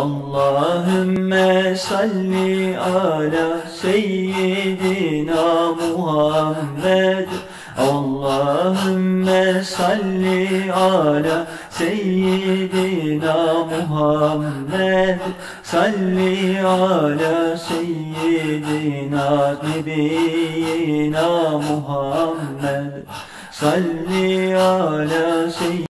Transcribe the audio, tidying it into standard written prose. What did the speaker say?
Allahümme salli ala seyyidina Muhammed. Allahümme salli ala seyyidina Muhammed. Salli ala seyyidina nebiyyina Muhammed. Salli ala seyyidina